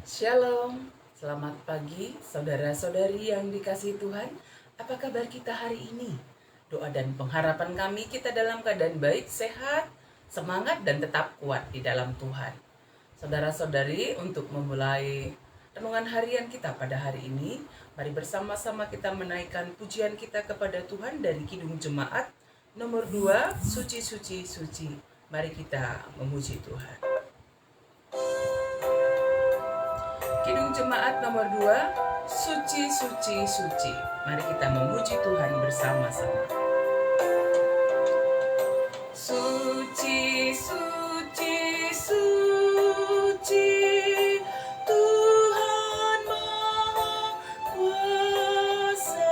Shalom, selamat pagi saudara-saudari yang dikasihi Tuhan. Apa kabar kita hari ini? Doa dan pengharapan kami kita dalam keadaan baik, sehat, semangat dan tetap kuat di dalam Tuhan. Saudara-saudari, untuk memulai renungan harian kita pada hari ini, mari bersama-sama kita menaikkan pujian kita kepada Tuhan dari Kidung Jemaat nomor 2, Suci Suci Suci. Mari kita memuji Tuhan. Kidung Jemaat nomor 2, Suci Suci Suci. Mari kita memuji Tuhan bersama-sama. Suci Suci Suci, Tuhan Maha Kuasa.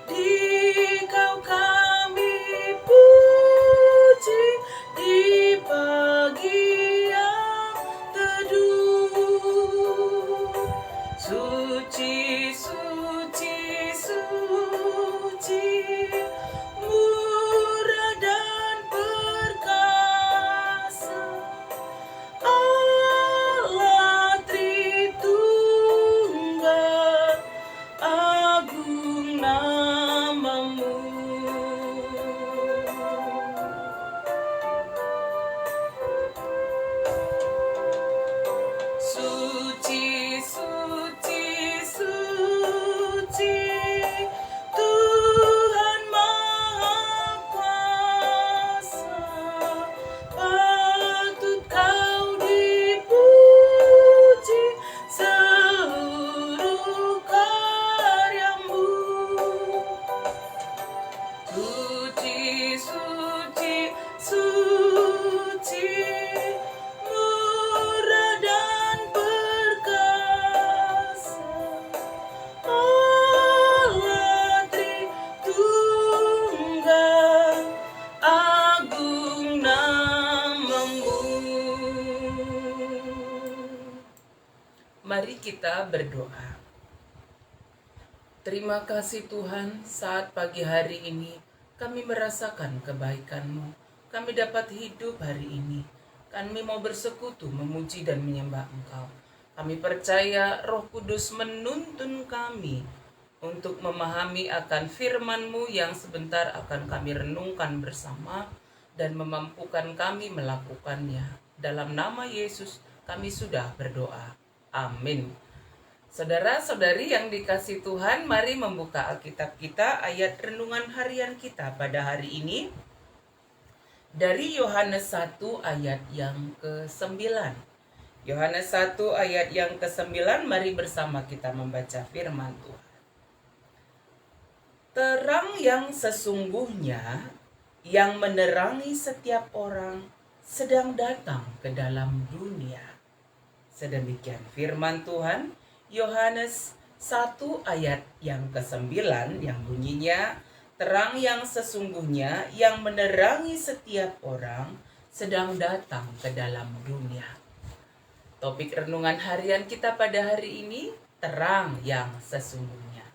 Dikau kami puji di pagi yang teduh. Suci, suci, suci, murah dan perkasa, Allah Tritunggal, agung namamu. Suci, suci, suci, Tuhan Maha Kuasa, patut kau dipuji seluruh karyamu. Suci, suci, suci, murah dan perkasa, Allah Tritunggal, agung namamu. Mari kita berdoa. Terima kasih Tuhan, saat pagi hari ini kami merasakan kebaikan-Mu. Kami dapat hidup hari ini. Kami mau bersekutu, memuji dan menyembah Engkau. Kami percaya Roh Kudus menuntun kami untuk memahami akan firman-Mu yang sebentar akan kami renungkan bersama dan memampukan kami melakukannya. Dalam nama Yesus kami sudah berdoa. Amin. Saudara-saudari yang dikasihi Tuhan, mari membuka Alkitab kita, ayat renungan harian kita pada hari ini dari Yohanes 1 ayat yang ke-9. Yohanes 1 ayat yang ke-9, mari bersama kita membaca firman Tuhan. Terang yang sesungguhnya yang menerangi setiap orang sedang datang ke dalam dunia. Sedemikian firman Tuhan. Yohanes 1 ayat yang ke-9 yang bunyinya, terang yang sesungguhnya yang menerangi setiap orang sedang datang ke dalam dunia. Topik renungan harian kita pada hari ini, terang yang sesungguhnya.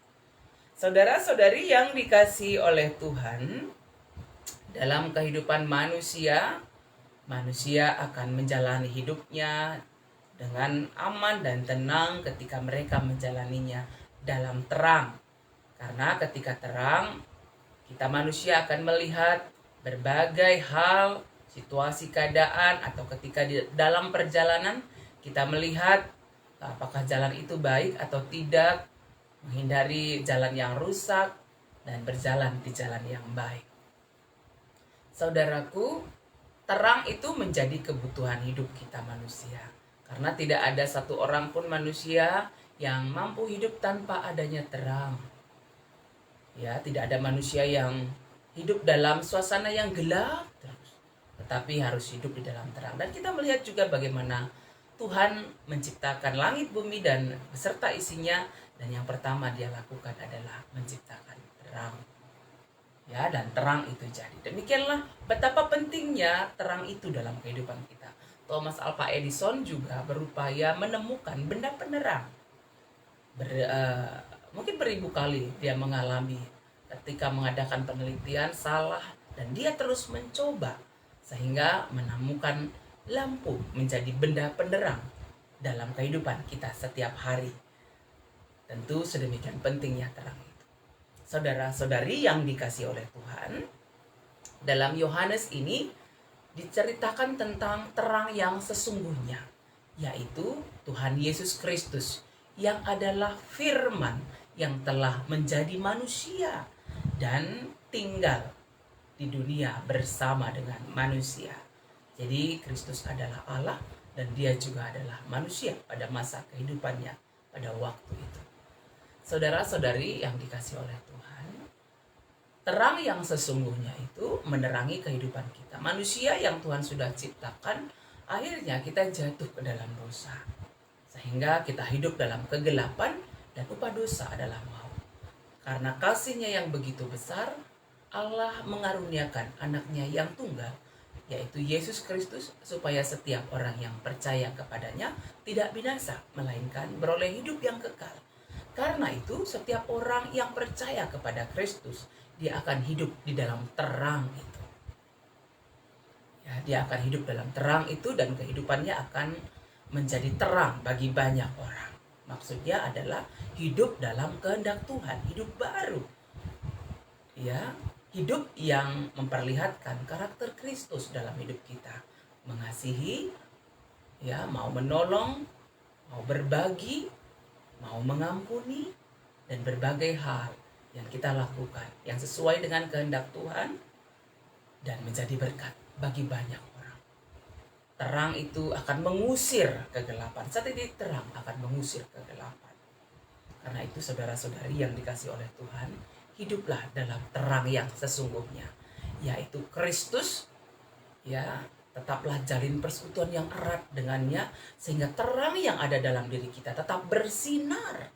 Saudara-saudari yang dikasihi oleh Tuhan, dalam kehidupan manusia akan menjalani hidupnya dengan aman dan tenang ketika mereka menjalaninya dalam terang. Karena ketika terang, kita manusia akan melihat berbagai hal, situasi keadaan, atau ketika di dalam perjalanan kita melihat apakah jalan itu baik atau tidak, menghindari jalan yang rusak dan berjalan di jalan yang baik. Saudaraku, terang itu menjadi kebutuhan hidup kita manusia. Karena tidak ada satu orang pun manusia yang mampu hidup tanpa adanya terang. Ya, tidak ada manusia yang hidup dalam suasana yang gelap terus, tetapi harus hidup di dalam terang. Dan kita melihat juga bagaimana Tuhan menciptakan langit, bumi, dan beserta isinya. Dan yang pertama Dia lakukan adalah menciptakan terang. Ya, dan terang itu jadi. Demikianlah betapa pentingnya terang itu dalam kehidupan kita. Thomas Alva Edison juga berupaya menemukan benda penerang. Mungkin beribu kali dia mengalami ketika mengadakan penelitian salah, dan dia terus mencoba sehingga menemukan lampu menjadi benda penerang. dalam kehidupan kita setiap hari. Tentu sedemikian pentingnya terang itu. Saudara-saudari yang dikasihi oleh Tuhan, dalam Yohanes ini diceritakan tentang terang yang sesungguhnya, yaitu Tuhan Yesus Kristus yang adalah firman yang telah menjadi manusia dan tinggal di dunia bersama dengan manusia. Jadi Kristus adalah Allah dan dia juga adalah manusia pada masa kehidupannya pada waktu itu. Saudara-saudari yang dikasihi oleh Tuhan, terang yang sesungguhnya itu menerangi kehidupan kita. Manusia yang Tuhan sudah ciptakan, akhirnya kita jatuh ke dalam dosa. Sehingga kita hidup dalam kegelapan dan upah dosa adalah maut. Karena kasih-Nya yang begitu besar, Allah mengaruniakan anaknya yang tunggal, yaitu Yesus Kristus, supaya setiap orang yang percaya kepadanya tidak binasa, melainkan beroleh hidup yang kekal. Karena itu setiap orang yang percaya kepada Kristus, dia akan hidup di dalam terang itu. Ya, dia akan hidup dalam terang itu dan kehidupannya akan menjadi terang bagi banyak orang. Maksudnya adalah hidup dalam kehendak Tuhan, hidup baru. Ya, hidup yang memperlihatkan karakter Kristus dalam hidup kita. Mengasihi, ya, mau menolong, mau berbagi, mau mengampuni, dan berbagai hal yang kita lakukan yang sesuai dengan kehendak Tuhan dan menjadi berkat bagi banyak orang. Terang itu akan mengusir kegelapan. Saat ini terang akan mengusir kegelapan. Karena itu saudara-saudari yang dikasihi oleh Tuhan, hiduplah dalam terang yang sesungguhnya, yaitu Kristus. Ya, tetaplah jalin persekutuan yang erat dengannya, sehingga terang yang ada dalam diri kita tetap bersinar.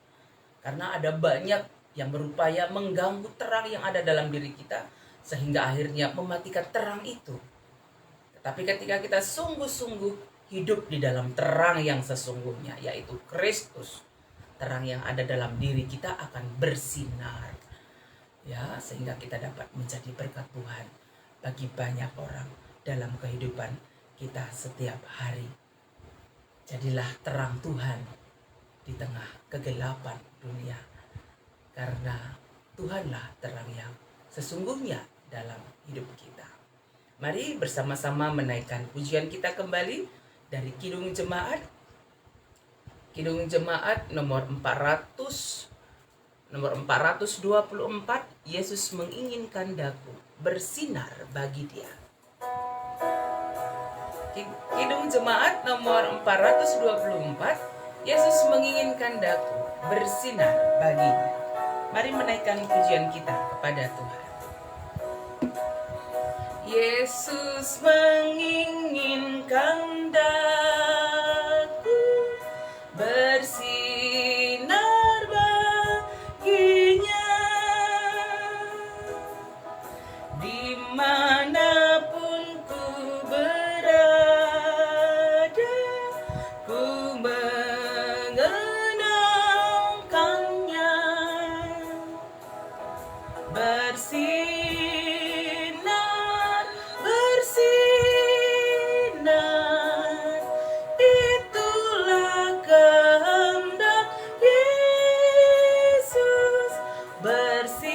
Karena ada banyak yang berupaya mengganggu terang yang ada dalam diri kita, sehingga akhirnya mematikan terang itu. Tetapi ketika kita sungguh-sungguh hidup di dalam terang yang sesungguhnya, yaitu Kristus, terang yang ada dalam diri kita akan bersinar. Ya, sehingga kita dapat menjadi berkat Tuhan bagi banyak orang dalam kehidupan kita setiap hari. Jadilah terang Tuhan di tengah kegelapan dunia, karena Tuhanlah terang yang sesungguhnya dalam hidup kita. Mari bersama-sama menaikkan pujian kita kembali dari Kidung Jemaat. Kidung Jemaat nomor 424, Yesus menginginkan daku bersinar bagi dia. Kidung Jemaat nomor 424, Yesus menginginkan daku bersinar baginya. Mari menaikkan pujian kita kepada Tuhan. Yesus menginginkan daku bersinar baginya, dimanapun ku berada, ku mengenangkannya. Bersinar, bersinar, itulah kehendak Yesus. Bersinar,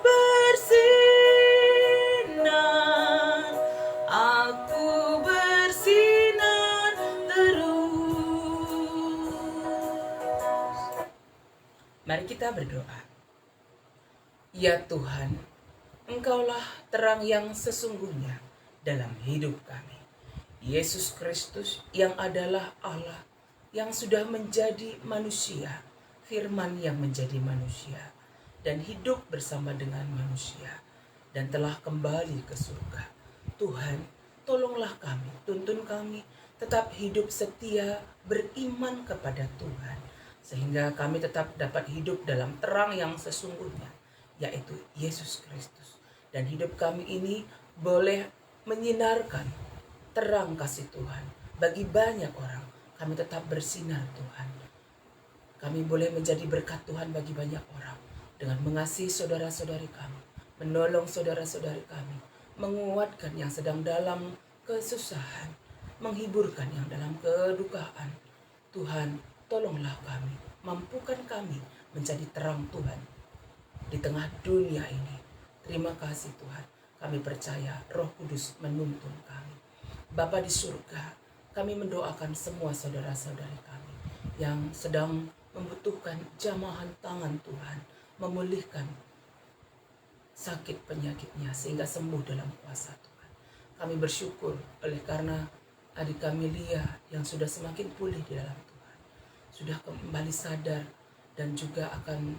bersinar, aku bersinar terus. Mari kita berdoa. Ya Tuhan, Engkaulah terang yang sesungguhnya dalam hidup kami. Yesus Kristus yang adalah Allah, yang sudah menjadi manusia, firman yang menjadi manusia, dan hidup bersama dengan manusia, dan telah kembali ke surga. Tuhan, tolonglah kami, tuntun kami, tetap hidup setia, beriman kepada Tuhan, sehingga kami tetap dapat hidup dalam terang yang sesungguhnya, yaitu Yesus Kristus. Dan hidup kami ini boleh menyinarkan terang kasih Tuhan bagi banyak orang. Kami tetap bersinar Tuhan. Kami boleh menjadi berkat Tuhan bagi banyak orang dengan mengasihi saudara-saudari kami, menolong saudara-saudari kami, menguatkan yang sedang dalam kesusahan, menghiburkan yang dalam kedukaan. Tuhan, tolonglah kami, mampukan kami menjadi terang Tuhan di tengah dunia ini. Terima kasih Tuhan, kami percaya Roh Kudus menuntun kami. Bapa di surga, kami mendoakan semua saudara-saudari kami yang sedang membutuhkan jamahan tangan Tuhan, memulihkan sakit penyakitnya sehingga sembuh dalam kuasa Tuhan. Kami bersyukur oleh karena adik kami Lia yang sudah semakin pulih di dalam Tuhan, sudah kembali sadar dan juga akan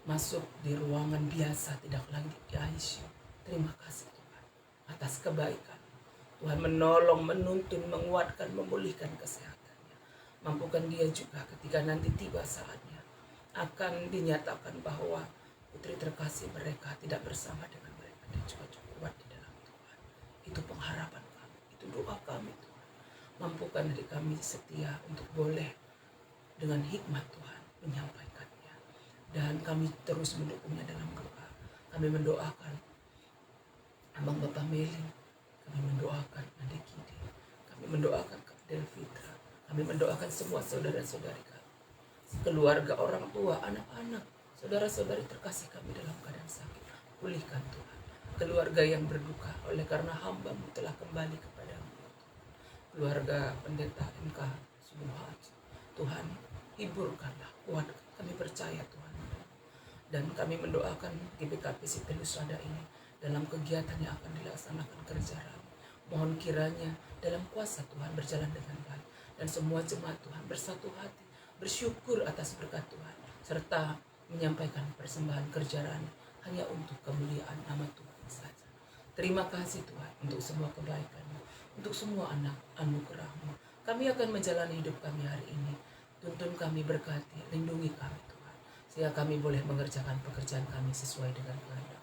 masuk di ruangan biasa, tidak lagi di ICU. Terima kasih Tuhan atas kebaikan. Tuhan menolong, menuntun, menguatkan, memulihkan kesehatannya. Mampukan dia juga ketika nanti tiba saatnya akan dinyatakan bahwa putri terkasih mereka tidak bersama dengan mereka dan juga kuat di dalam Tuhan. Itu pengharapan kami, itu doa kami Tuhan. Mampukan diri kami setia untuk boleh dengan hikmat Tuhan menyampaikannya. Dan kami terus mendukungnya dalam doa. Kami mendoakan Abang Bapak Melin, kami mendoakan Adik Kidi, kami mendoakan Kak Delvitra, kami mendoakan semua saudara-saudari kami, keluarga, orang tua, anak-anak, saudara-saudari terkasih kami dalam keadaan sakit. Pulihkan Tuhan keluarga yang berduka oleh karena hamba-Mu telah kembali kepadamu. Keluarga Pendeta MK Subuhat, Tuhan hiburkanlah, kuatkan, kami percaya Tuhan. Dan kami mendoakan GBKP Sipil Husada ini dalam kegiatan yang akan dilaksanakan kerja Rami. Mohon kiranya dalam kuasa Tuhan berjalan dengan baik, dan semua jemaat Tuhan bersatu hati, bersyukur atas berkat Tuhan, serta menyampaikan persembahan kerja Rami hanya untuk kemuliaan nama Tuhan saja. Terima kasih Tuhan untuk semua kebaikan-Mu, untuk semua anugerah-Mu. Kami akan menjalani hidup kami hari ini. Tuntun kami, berkati, lindungi kami Tuhan, sehingga kami boleh mengerjakan pekerjaan kami sesuai dengan kehendak.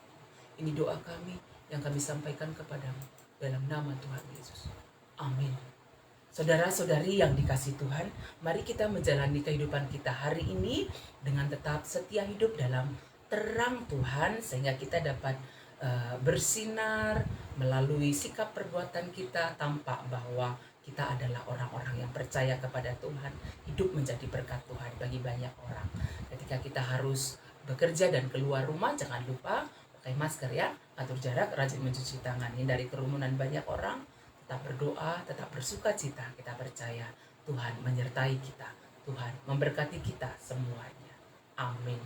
Ini doa kami yang kami sampaikan kepadamu dalam nama Tuhan Yesus. Amin. Saudara-saudari yang dikasihi Tuhan, mari kita menjalani kehidupan kita hari ini dengan tetap setia hidup dalam terang Tuhan, sehingga kita dapat bersinar melalui sikap perbuatan kita, tampak bahwa kita adalah orang-orang yang percaya kepada Tuhan, hidup menjadi berkat Tuhan bagi banyak orang. Ketika kita harus bekerja dan keluar rumah, jangan lupa pakai masker ya, atur jarak, rajin mencuci tangan, hindari kerumunan banyak orang, tetap berdoa, tetap bersuka cita. Kita percaya Tuhan menyertai kita, Tuhan memberkati kita semuanya. Amin.